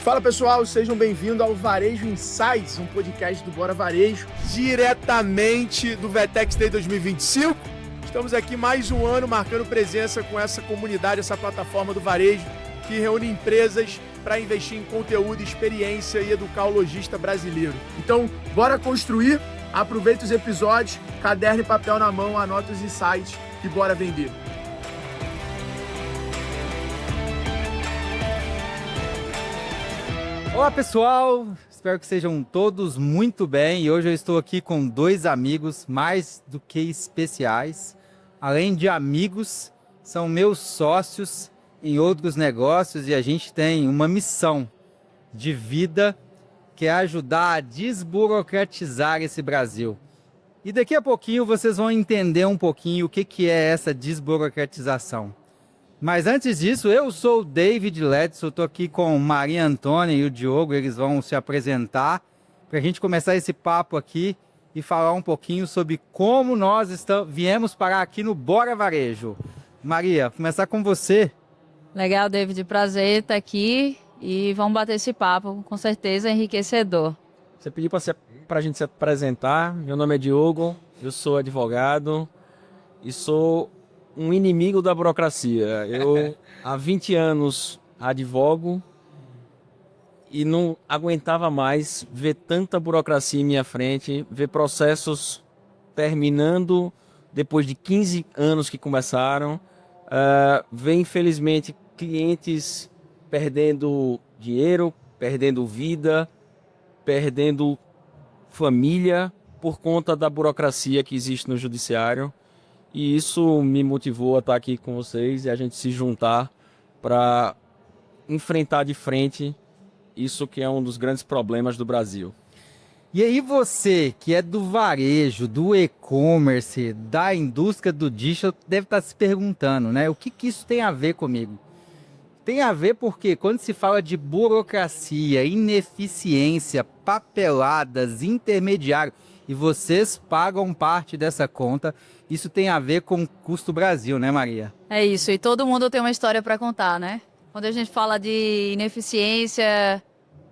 Fala pessoal, sejam bem-vindos ao Varejo Insights, um podcast do Bora Varejo, diretamente do VTEX Day 2025. Estamos aqui mais um ano marcando presença com essa comunidade, essa plataforma do varejo que reúne empresas para investir em conteúdo, experiência e educar o lojista brasileiro. Então, bora construir, aproveita os episódios, caderno e papel na mão, anota os insights e bora vender. Olá pessoal, espero que sejam todos muito bem e hoje eu estou aqui com dois amigos mais do que especiais. Além de amigos, são meus sócios em outros negócios e a gente tem uma missão de vida que é ajudar a desburocratizar esse Brasil. E daqui a pouquinho vocês vão entender um pouquinho o que é essa desburocratização. Mas antes disso, eu sou o David Ledson, estou aqui com Maria Antônia e o Diogo, eles vão se apresentar para a gente começar esse papo aqui e falar um pouquinho sobre como nós viemos parar aqui no Bora Varejo. Maria, começar com você. Legal, David, prazer estar aqui e vamos bater esse papo, com certeza enriquecedor. Você pediu para a gente se apresentar, meu nome é Diogo, eu sou advogado e sou um inimigo da burocracia. Eu há 20 anos advogo e não aguentava mais ver tanta burocracia em minha frente, ver processos terminando depois de 15 anos que começaram, ver infelizmente clientes perdendo dinheiro, perdendo vida, perdendo família por conta da burocracia que existe no judiciário. E isso me motivou a estar aqui com vocês e a gente se juntar para enfrentar de frente isso que é um dos grandes problemas do Brasil. E aí você, que é do varejo, do e-commerce, da indústria do digital, deve estar se perguntando, né? O que isso tem a ver comigo? Tem a ver porque quando se fala de burocracia, ineficiência, papeladas, intermediário, e vocês pagam parte dessa conta, isso tem a ver com o custo Brasil, né, Maria? É isso, e todo mundo tem uma história para contar, né? Quando a gente fala de ineficiência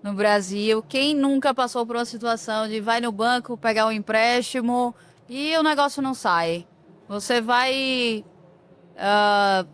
no Brasil, quem nunca passou por uma situação de vai no banco pegar um empréstimo e o negócio não sai? Você vai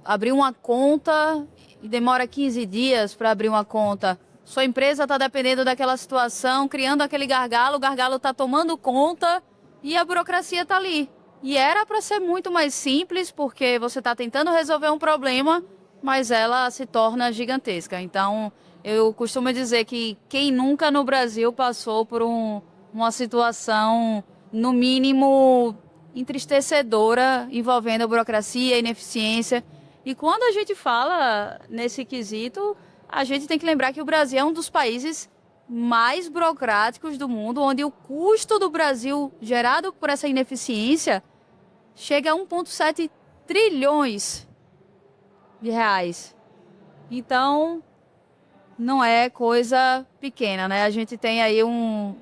abrir uma conta e demora 15 dias para abrir uma conta. Sua empresa está dependendo daquela situação, criando aquele gargalo, o gargalo está tomando conta e a burocracia está ali. E era para ser muito mais simples, porque você está tentando resolver um problema, mas ela se torna gigantesca. Então, eu costumo dizer que quem nunca no Brasil passou por uma situação, no mínimo, entristecedora, envolvendo a burocracia, a ineficiência. E quando a gente fala nesse quesito, a gente tem que lembrar que o Brasil é um dos países mais burocráticos do mundo, onde o custo do Brasil gerado por essa ineficiência chega a 1,7 trilhões de reais. Então, não é coisa pequena, né? A gente tem aí um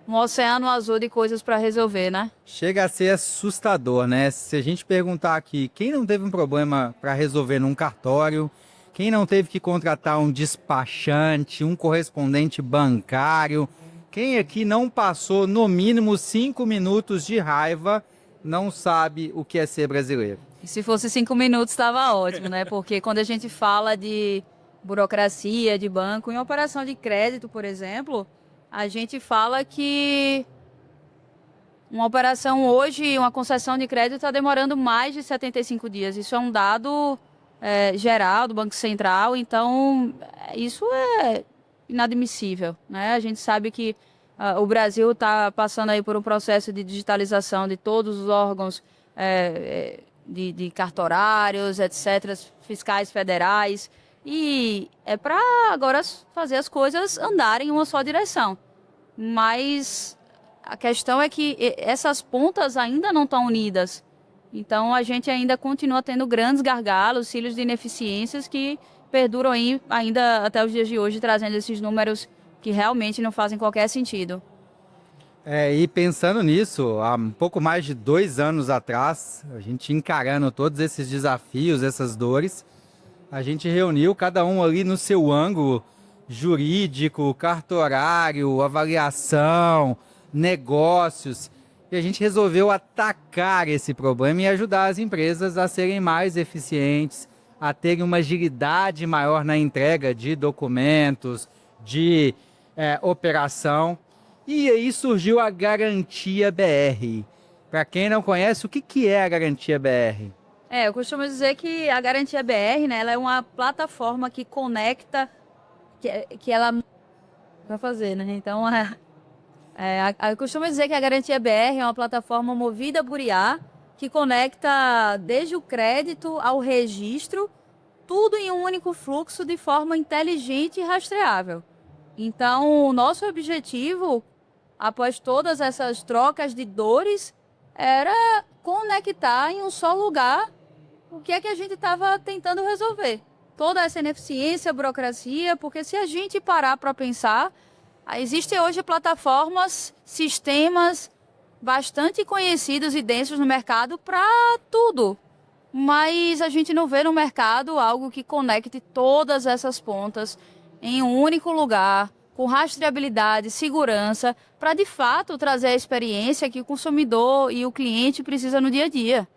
oceano azul de coisas para resolver, né? Chega a ser assustador, né? Se a gente perguntar aqui, quem não teve um problema para resolver num cartório, quem não teve que contratar um despachante, um correspondente bancário, quem aqui não passou no mínimo 5 minutos de raiva, não sabe o que é ser brasileiro. E se fosse 5 minutos, estava ótimo, né? Porque quando a gente fala de burocracia, de banco, em operação de crédito, por exemplo, a gente fala que uma operação hoje, uma concessão de crédito está demorando mais de 75 dias. Isso é um dado geral do Banco Central, então isso é inadmissível, né? A gente sabe que o Brasil está passando aí por um processo de digitalização de todos os órgãos de cartorários, etc., fiscais federais, e é para agora fazer as coisas andarem em uma só direção. Mas a questão é que essas pontas ainda não estão unidas. Então, a gente ainda continua tendo grandes gargalos, cílios de ineficiências que perduram aí ainda até os dias de hoje, trazendo esses números que realmente não fazem qualquer sentido. E pensando nisso, há um pouco mais de 2 anos atrás, a gente encarando todos esses desafios, essas dores, a gente reuniu cada um ali no seu ângulo jurídico, cartorário, avaliação, negócios. E a gente resolveu atacar esse problema e ajudar as empresas a serem mais eficientes, a terem uma agilidade maior na entrega de documentos, de operação. E aí surgiu a Garantia BR. Para quem não conhece, o que é a Garantia BR? Eu costumo dizer que a Garantia BR, né, ela é uma plataforma que conecta, que ela vai fazer, né? Então, eu costumo dizer que a Garantia BR é uma plataforma movida por IA, que conecta desde o crédito ao registro, tudo em um único fluxo de forma inteligente e rastreável. Então, o nosso objetivo, após todas essas trocas de dores, era conectar em um só lugar o que é que a gente estava tentando resolver. Toda essa ineficiência, burocracia, porque se a gente parar para pensar, existem hoje plataformas, sistemas bastante conhecidos e densos no mercado para tudo. Mas a gente não vê no mercado algo que conecte todas essas pontas em um único lugar, com rastreabilidade, segurança, para de fato trazer a experiência que o consumidor e o cliente precisa no dia a dia.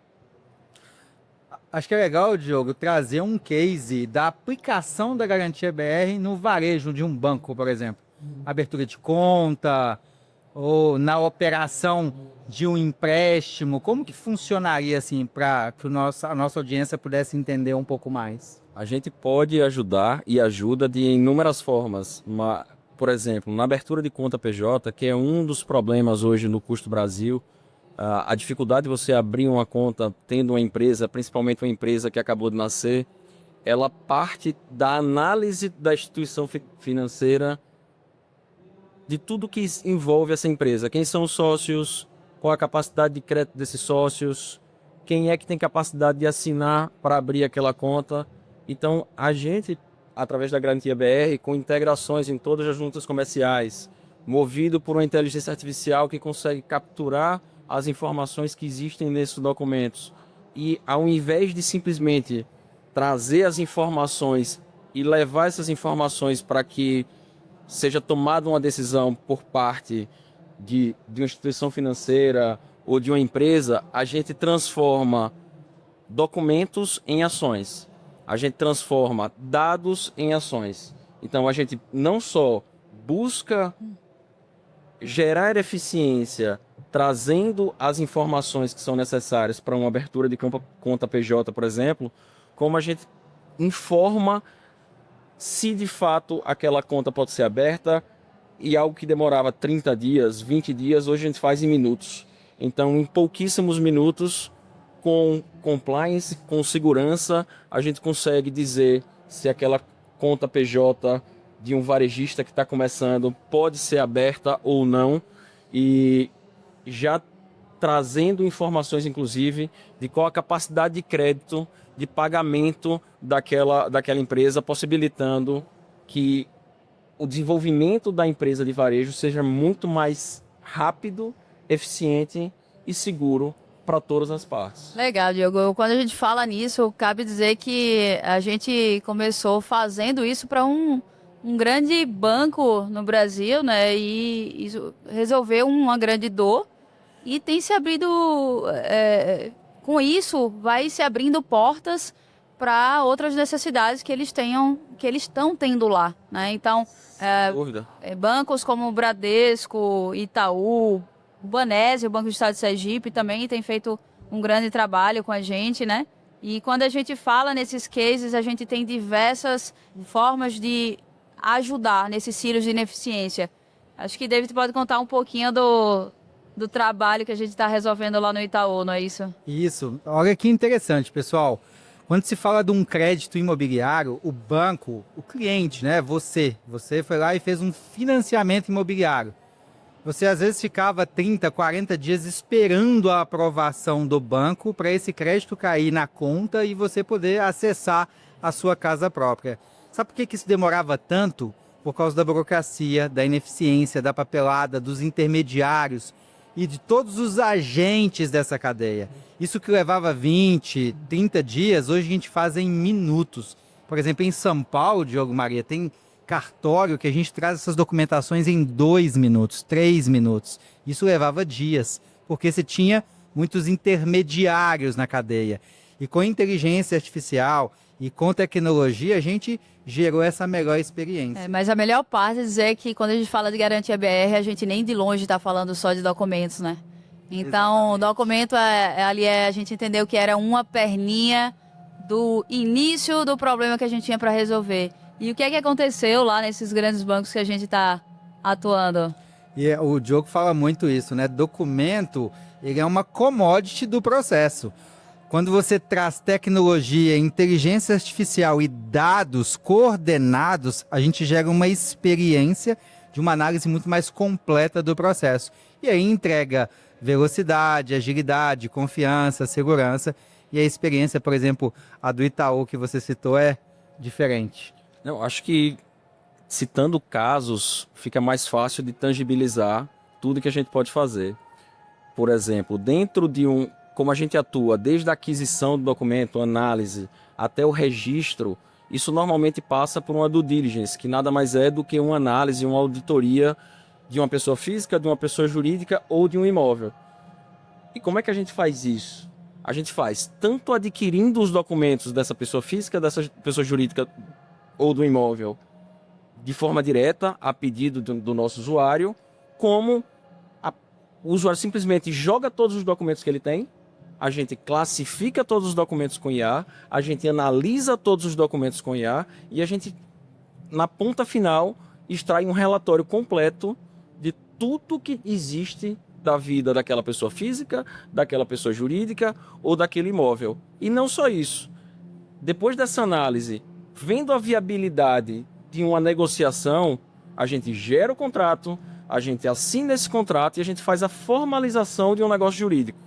Acho que é legal, Diogo, trazer um case da aplicação da Garantia BR no varejo de um banco, por exemplo. Abertura de conta ou na operação de um empréstimo. Como que funcionaria assim para que a nossa audiência pudesse entender um pouco mais? A gente pode ajudar e ajuda de inúmeras formas. Por exemplo, na abertura de conta PJ, que é um dos problemas hoje no Custo Brasil, a dificuldade de você abrir uma conta tendo uma empresa, principalmente uma empresa que acabou de nascer, ela parte da análise da instituição financeira, de tudo que envolve essa empresa. Quem são os sócios, qual a capacidade de crédito desses sócios, quem é que tem capacidade de assinar para abrir aquela conta. Então, a gente, através da Garantia BR, com integrações em todas as juntas comerciais, movido por uma inteligência artificial que consegue capturar as informações que existem nesses documentos. E ao invés de simplesmente trazer as informações e levar essas informações para que seja tomada uma decisão por parte de uma instituição financeira ou de uma empresa, a gente transforma documentos em ações. A gente transforma dados em ações. Então, a gente não só busca gerar eficiência, trazendo as informações que são necessárias para uma abertura de conta PJ, por exemplo, como a gente informa se de fato aquela conta pode ser aberta, e algo que demorava 30 dias, 20 dias, hoje a gente faz em minutos. Então, em pouquíssimos minutos, com compliance, com segurança, a gente consegue dizer se aquela conta PJ de um varejista que está começando pode ser aberta ou não, e já trazendo informações, inclusive, de qual a capacidade de crédito, de pagamento daquela empresa, possibilitando que o desenvolvimento da empresa de varejo seja muito mais rápido, eficiente e seguro para todas as partes. Legal, Diogo. Quando a gente fala nisso, cabe dizer que a gente começou fazendo isso para um grande banco no Brasil, né? E isso resolveu uma grande dor e tem se abrindo, com isso, vai se abrindo portas para outras necessidades que eles estão tendo lá, né? Então, bancos como o Bradesco, Itaú, o Banese, o Banco do Estado de Sergipe, também tem feito um grande trabalho com a gente, né? E quando a gente fala nesses cases, a gente tem diversas formas de ajudar nesses ciclos de ineficiência. Acho que David pode contar um pouquinho do trabalho que a gente está resolvendo lá no Itaú, não é isso? Isso. Olha que interessante, pessoal. Quando se fala de um crédito imobiliário, o banco, o cliente, né? Você foi lá e fez um financiamento imobiliário. Você às vezes ficava 30, 40 dias esperando a aprovação do banco para esse crédito cair na conta e você poder acessar a sua casa própria. Sabe por que isso demorava tanto? Por causa da burocracia, da ineficiência, da papelada, dos intermediários e de todos os agentes dessa cadeia. Isso que levava 20, 30 dias, hoje a gente faz em minutos. Por exemplo, em São Paulo, Diogo Maria, tem cartório que a gente traz essas documentações em 2 minutos, 3 minutos. Isso levava dias, porque você tinha muitos intermediários na cadeia. E com inteligência artificial e com tecnologia, a gente gerou essa melhor experiência. Mas a melhor parte é dizer que quando a gente fala de garantia BR, a gente nem de longe está falando só de documentos, né? Então, o documento ali a gente entendeu que era uma perninha do início do problema que a gente tinha para resolver. E o que é que aconteceu lá nesses grandes bancos que a gente está atuando? E o Diogo fala muito isso, né? Documento, ele é uma commodity do processo. Quando você traz tecnologia, inteligência artificial e dados coordenados, a gente gera uma experiência de uma análise muito mais completa do processo. E aí entrega velocidade, agilidade, confiança, segurança. E a experiência, por exemplo, a do Itaú que você citou é diferente. Não, acho que citando casos fica mais fácil de tangibilizar tudo que a gente pode fazer. Por exemplo, dentro de como a gente atua desde a aquisição do documento, análise, até o registro, isso normalmente passa por uma due diligence, que nada mais é do que uma análise, uma auditoria de uma pessoa física, de uma pessoa jurídica ou de um imóvel. E como é que a gente faz isso? A gente faz tanto adquirindo os documentos dessa pessoa física, dessa pessoa jurídica ou do imóvel, de forma direta, a pedido do nosso usuário, como o usuário simplesmente joga todos os documentos que ele tem, a gente classifica todos os documentos com IA, a gente analisa todos os documentos com IA e a gente, na ponta final, extrai um relatório completo de tudo que existe da vida daquela pessoa física, daquela pessoa jurídica ou daquele imóvel. E não só isso. Depois dessa análise, vendo a viabilidade de uma negociação, a gente gera o contrato, a gente assina esse contrato e a gente faz a formalização de um negócio jurídico.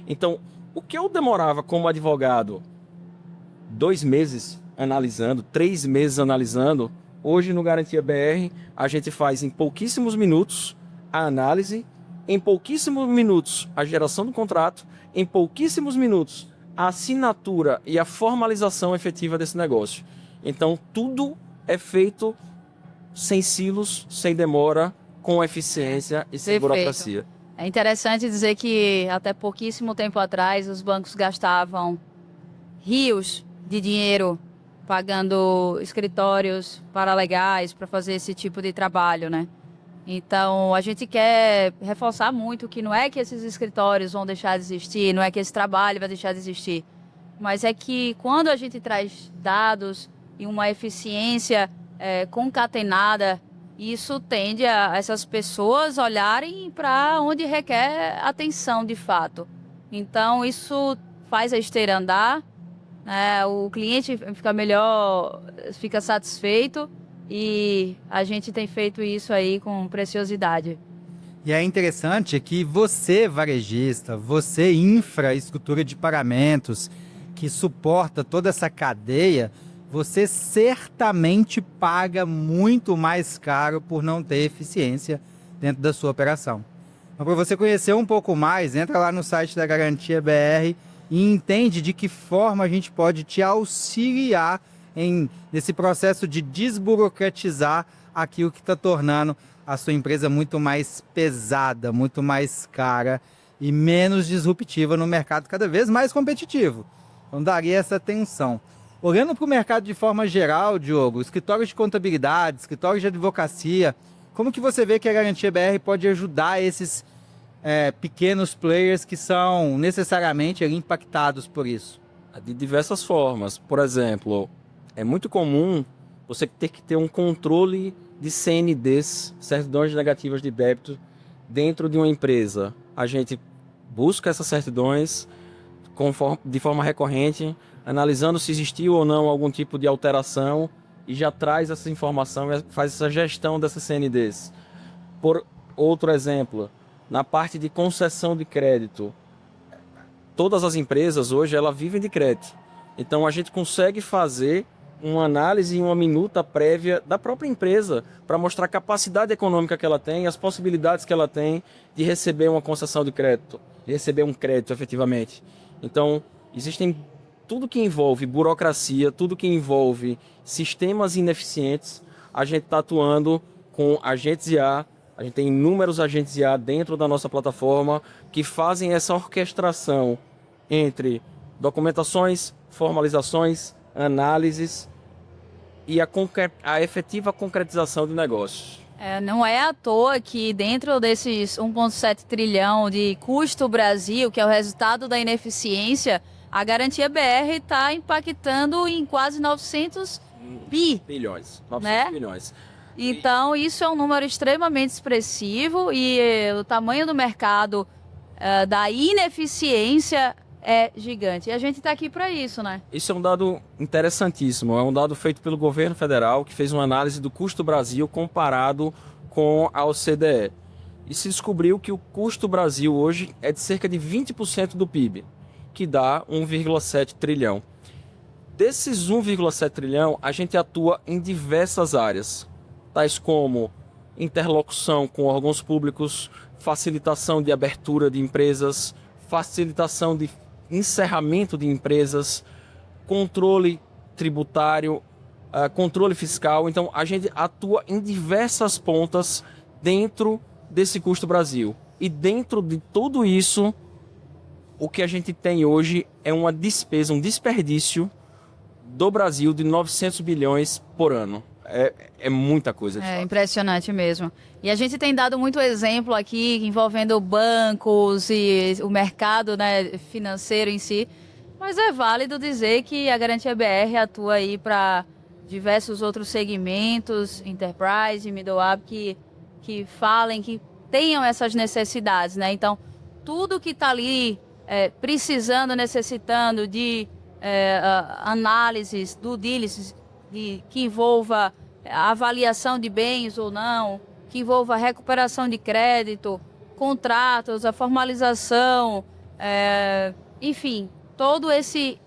Então, o que eu demorava como advogado 2 meses analisando, 3 meses analisando, hoje no Garantia BR a gente faz em pouquíssimos minutos a análise, em pouquíssimos minutos a geração do contrato, em pouquíssimos minutos a assinatura e a formalização efetiva desse negócio. Então, tudo é feito sem silos, sem demora, com eficiência e sem burocracia. É interessante dizer que até pouquíssimo tempo atrás os bancos gastavam rios de dinheiro pagando escritórios paralegais para fazer esse tipo de trabalho, né? Então, a gente quer reforçar muito que não é que esses escritórios vão deixar de existir, não é que esse trabalho vai deixar de existir, mas é que quando a gente traz dados e uma eficiência concatenada, isso tende a essas pessoas olharem para onde requer atenção de fato. Então, isso faz a esteira andar, né? O cliente fica melhor, fica satisfeito e a gente tem feito isso aí com preciosidade. E é interessante que você, varejista, você, infraestrutura de pagamentos, que suporta toda essa cadeia, você certamente paga muito mais caro por não ter eficiência dentro da sua operação. Mas para você conhecer um pouco mais, entra lá no site da Garantia BR e entende de que forma a gente pode te auxiliar nesse processo de desburocratizar aquilo que está tornando a sua empresa muito mais pesada, muito mais cara e menos disruptiva no mercado, cada vez mais competitivo. Então daria essa atenção. Olhando para o mercado de forma geral, Diogo, escritórios de contabilidade, escritórios de advocacia, como que você vê que a Garantia BR pode ajudar esses pequenos players que são necessariamente impactados por isso? De diversas formas. Por exemplo, é muito comum você ter que ter um controle de CNDs, certidões negativas de débito, dentro de uma empresa. A gente busca essas certidões de forma recorrente, analisando se existiu ou não algum tipo de alteração e já traz essa informação e faz essa gestão dessas CNDs. Por outro exemplo, na parte de concessão de crédito, todas as empresas hoje elas vivem de crédito. Então a gente consegue fazer uma análise e uma minuta prévia da própria empresa para mostrar a capacidade econômica que ela tem, as possibilidades que ela tem de receber uma concessão de crédito, de receber um crédito efetivamente. Então, existem tudo que envolve burocracia, tudo que envolve sistemas ineficientes, a gente está atuando com agentes IA. A gente tem inúmeros agentes IA dentro da nossa plataforma que fazem essa orquestração entre documentações, formalizações, análises e a efetiva concretização de negócios. Não é à toa que dentro desses 1,7 trilhão de custo Brasil, que é o resultado da ineficiência, a Garantia BR está impactando em quase 900 bilhões. 900 né? bilhões. Então, isso é um número extremamente expressivo e o tamanho do mercado da ineficiência é gigante. E a gente está aqui para isso, né? Isso é um dado interessantíssimo. É um dado feito pelo governo federal, que fez uma análise do custo Brasil comparado com a OCDE. E se descobriu que o custo Brasil hoje é de cerca de 20% do PIB, que dá 1,7 trilhão. Desses 1,7 trilhão, a gente atua em diversas áreas, tais como interlocução com órgãos públicos, facilitação de abertura de empresas, facilitação de encerramento de empresas, controle tributário, controle fiscal. Então, a gente atua em diversas pontas dentro desse custo Brasil. E dentro de tudo isso, o que a gente tem hoje é uma despesa, um desperdício do Brasil de 900 bilhões por ano. É muita coisa, de fato. Impressionante mesmo. E a gente tem dado muito exemplo aqui envolvendo bancos e o mercado, né, financeiro em si, mas é válido dizer que a Garantia BR atua aí para diversos outros segmentos, enterprise, middle up, que falem, que tenham essas necessidades, né? Então, tudo que está ali precisando, necessitando de análises, due diligence, que envolva a avaliação de bens ou não, que envolva a recuperação de crédito, contratos, a formalização, enfim, todo esse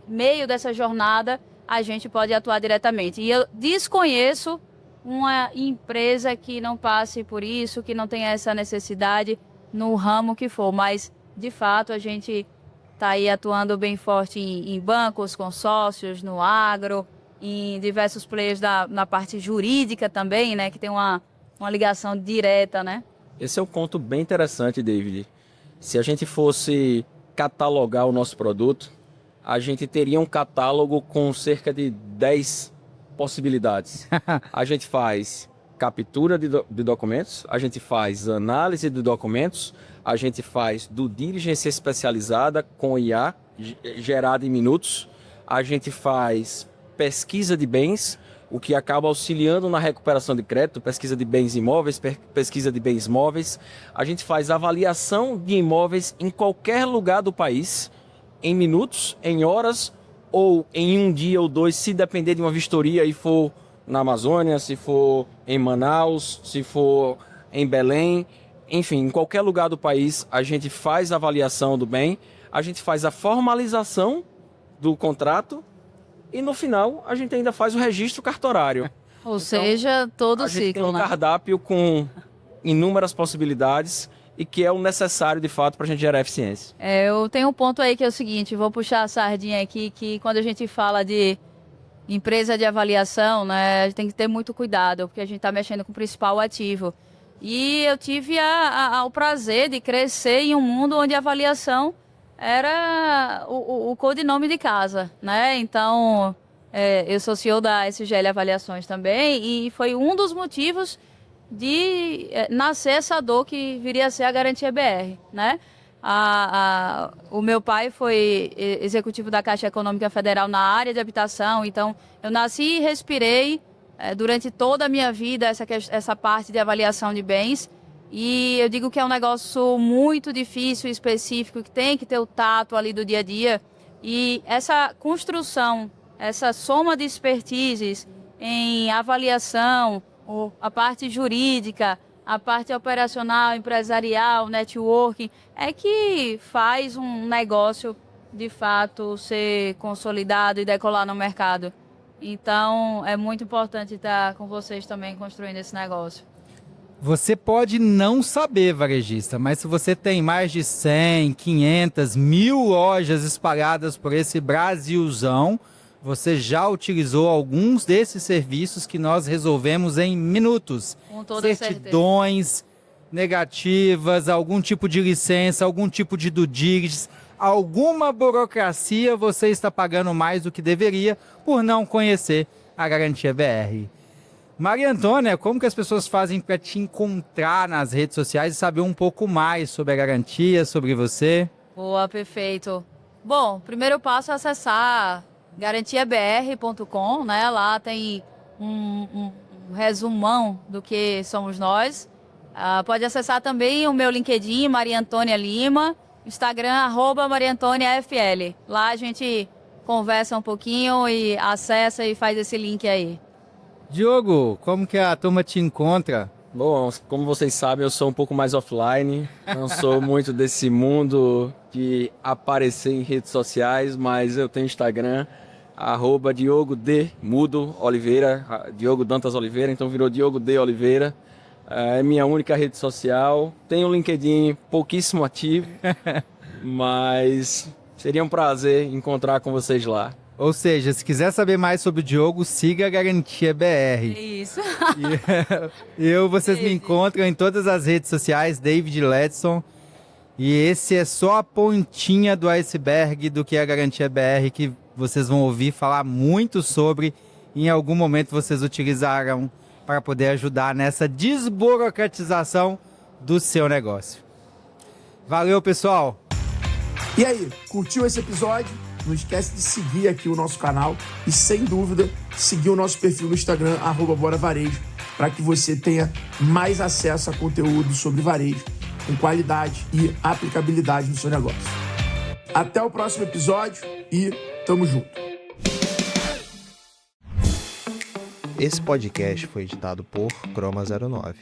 meio dessa jornada a gente pode atuar diretamente. E eu desconheço uma empresa que não passe por isso, que não tenha essa necessidade no ramo que for, mas de fato a gente está aí atuando bem forte em bancos, consórcios, no agro, em diversos players na parte jurídica também, né, que tem uma ligação direta, né? Esse é um ponto bem interessante, David. Se a gente fosse catalogar o nosso produto, a gente teria um catálogo com cerca de 10 possibilidades. A gente faz captura de documentos, a gente faz análise de documentos, a gente faz due diligence especializada com IA, gerada em minutos, a gente faz pesquisa de bens, o que acaba auxiliando na recuperação de crédito, pesquisa de bens imóveis, pesquisa de bens móveis. A gente faz avaliação de imóveis em qualquer lugar do país, em minutos, em horas, ou em um dia ou dois, se depender de uma vistoria e for na Amazônia, se for em Manaus, se for em Belém, enfim, em qualquer lugar do país, a gente faz a avaliação do bem, a gente faz a formalização do contrato, e no final, a gente ainda faz o registro cartorário. Ou então, seja, todo o ciclo, né? A gente tem um né? cardápio com inúmeras possibilidades e que é o necessário, de fato, para a gente gerar eficiência. Eu tenho um ponto aí que é o seguinte, vou puxar a sardinha aqui, que quando a gente fala de empresa de avaliação, né, a gente tem que ter muito cuidado, porque a gente está mexendo com o principal ativo. E eu tive o prazer de crescer em um mundo onde a avaliação era o codinome de casa, né? Então, eu sou CEO da SGL Avaliações também e foi um dos motivos de nascer essa dor que viria a ser a Garantia BR, né? O meu pai foi executivo da Caixa Econômica Federal na área de habitação, então eu nasci e respirei durante toda a minha vida essa parte de avaliação de bens. E eu digo que é um negócio muito difícil e específico, que tem que ter o tato ali do dia a dia. E essa construção, essa soma de expertises em avaliação, a parte jurídica, a parte operacional, empresarial, networking, é que faz um negócio, de fato, ser consolidado e decolar no mercado. Então, é muito importante estar com vocês também construindo esse negócio. Você pode não saber, varejista, mas se você tem mais de 100, 500, 1000 lojas espalhadas por esse Brasilzão, você já utilizou alguns desses serviços que nós resolvemos em minutos. Com toda certeza. Certidões negativas, algum tipo de licença, algum tipo de due diligence, alguma burocracia você está pagando mais do que deveria por não conhecer a Garantia BR. Maria Antônia, como que as pessoas fazem para te encontrar nas redes sociais e saber um pouco mais sobre a garantia, sobre você? Boa, perfeito. Bom, primeiro passo é acessar garantiabr.com, né? Lá tem um resumão do que somos nós. Pode acessar também o meu LinkedIn, Maria Antônia Lima, Instagram, @MariaAntôniaFL. Lá a gente conversa um pouquinho e acessa e faz esse link aí. Diogo, como que a turma te encontra? Bom, como vocês sabem, eu sou um pouco mais offline, não sou muito desse mundo de aparecer em redes sociais, mas eu tenho Instagram, @Diogo D. Mudo Oliveira, Diogo Dantas Oliveira, então virou Diogo D. Oliveira. É minha única rede social. Tenho um LinkedIn pouquíssimo ativo, mas seria um prazer encontrar com vocês lá. Ou seja, se quiser saber mais sobre o Diogo, siga a Garantia BR. Isso. Vocês me encontram em todas as redes sociais, David Ledson. E esse é só a pontinha do iceberg do que é a Garantia BR, que vocês vão ouvir falar muito sobre. E em algum momento vocês utilizaram para poder ajudar nessa desburocratização do seu negócio. Valeu, pessoal! E aí, curtiu esse episódio? Não esquece de seguir aqui o nosso canal e, sem dúvida, seguir o nosso perfil no Instagram, @BoraVarejo, para que você tenha mais acesso a conteúdo sobre varejo, com qualidade e aplicabilidade no seu negócio. Até o próximo episódio e tamo junto! Esse podcast foi editado por Croma 09.